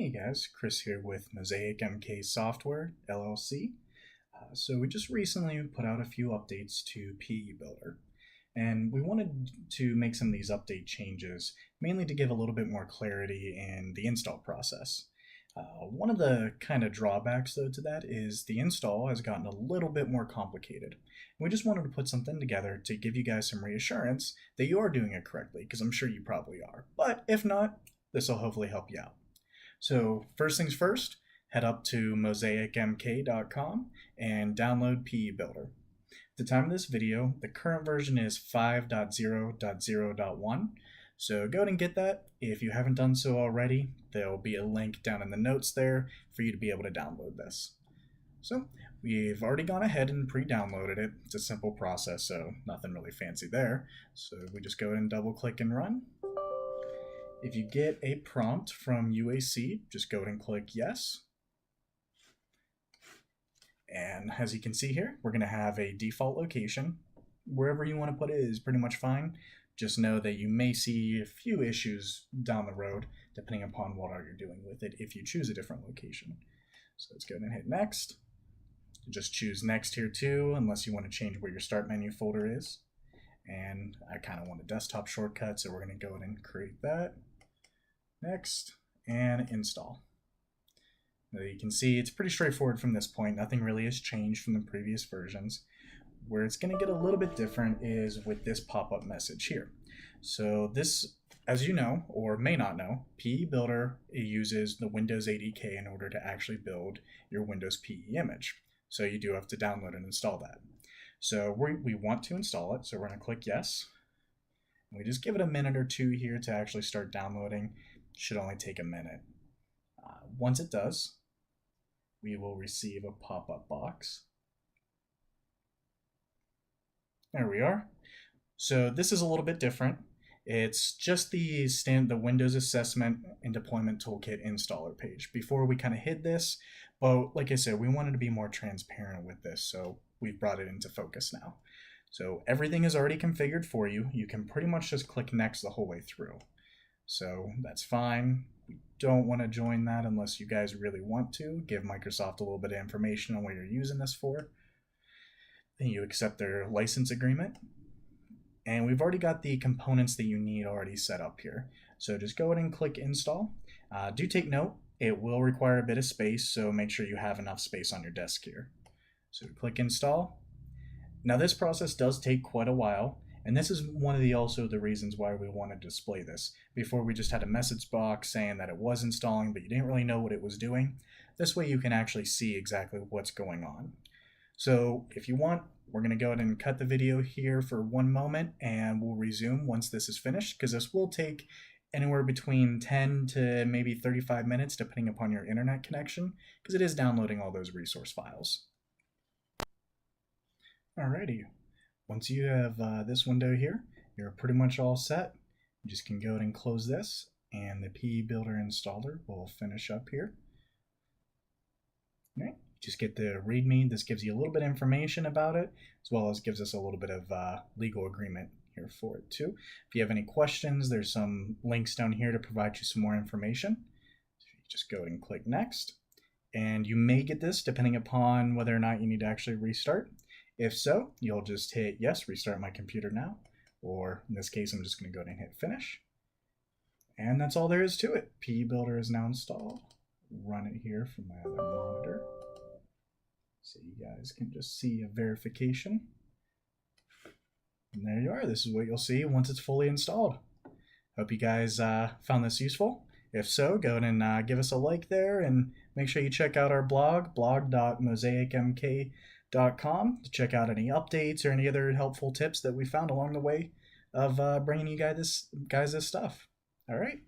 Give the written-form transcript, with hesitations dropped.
Hey guys, Chris here with MosaicMK Software, LLC. So we just recently put out a few updates to PEBuilder, and we wanted to make some of these update changes, mainly to give a little bit more clarity in the install process. One of the kind of drawbacks though to that is the install has gotten a little bit more complicated. We just wanted to put something together to give you guys some reassurance that you are doing it correctly, because I'm sure you probably are. But if not, this will hopefully help you out. So first things first, head up to MosaicMK.com and download PEBuilder. At the time of this video, the current version is 5.0.0.1, so go ahead and get that. If you haven't done so already, there will be a link down in the notes there for you to be able to download this. So we've already gone ahead and pre-downloaded it. It's a simple process, so nothing really fancy there. So we just go ahead and double click and run. If you get a prompt from UAC, just go ahead and click yes. And as you can see here, we're going to have a default location. Wherever you want to put it is pretty much fine. Just know that you may see a few issues down the road, depending upon what you're doing with it if you choose a different location. So let's go ahead and hit next. Just choose next here too, unless you want to change where your start menu folder is. And I kind of want a desktop shortcut, so we're going to go ahead and create that. Next, and install. Now you can see it's pretty straightforward from this point. Nothing really has changed from the previous versions. Where it's going to get a little bit different is with this pop-up message here. So this, as you know, or may not know, PEBuilder uses the Windows ADK in order to actually build your Windows PE image. So you do have to download and install that. So we want to install it, so we're going to click yes. We just give it a minute or two here to actually start downloading. Should only take a minute. Once it does, we will receive a pop-up box. There we are. So this is a little bit different. It's just the Windows Assessment and Deployment Toolkit installer page. Before we kind of hid this, but like I said, we wanted to be more transparent with this, so we've brought it into focus now. So everything is already configured for you. You can pretty much just click next the whole way through. So that's fine. We don't want to join that unless you guys really want to. Give Microsoft a little bit of information on what you're using this for. Then you accept their license agreement. And we've already got the components that you need already set up here. So just go ahead and click install. Do take note, it will require a bit of space, so make sure you have enough space on your desk here. So click install. Now this process does take quite a while. And this is one of the reasons why we want to display this. Before we just had a message box saying that it was installing, but you didn't really know what it was doing. This way you can actually see exactly what's going on. So if you want, we're going to go ahead and cut the video here for one moment and we'll resume once this is finished, because this will take anywhere between 10 to maybe 35 minutes depending upon your internet connection, because it is downloading all those resource files. Alrighty. Once you have this window here, you're pretty much all set. You just can go ahead and close this, and the PEBuilder installer will finish up here. All right. Just get the README. This gives you a little bit of information about it, as well as gives us a little bit of legal agreement here for it too. If you have any questions, there's some links down here to provide you some more information. So you just go ahead and click next. And you may get this depending upon whether or not you need to actually restart. If so, you'll just hit yes, restart my computer now, or in this case, I'm just going to go ahead and hit finish. And that's all there is to it. PEBuilder is now installed. Run it here from my other monitor, so you guys can just see a verification. And there you are. This is what you'll see once it's fully installed. Hope you guys found this useful. If so, go ahead and give us a like there, and make sure you check out our blog, blog.mosaicmk.com, to check out any updates or any other helpful tips that we found along the way of bringing you guys this stuff. All right.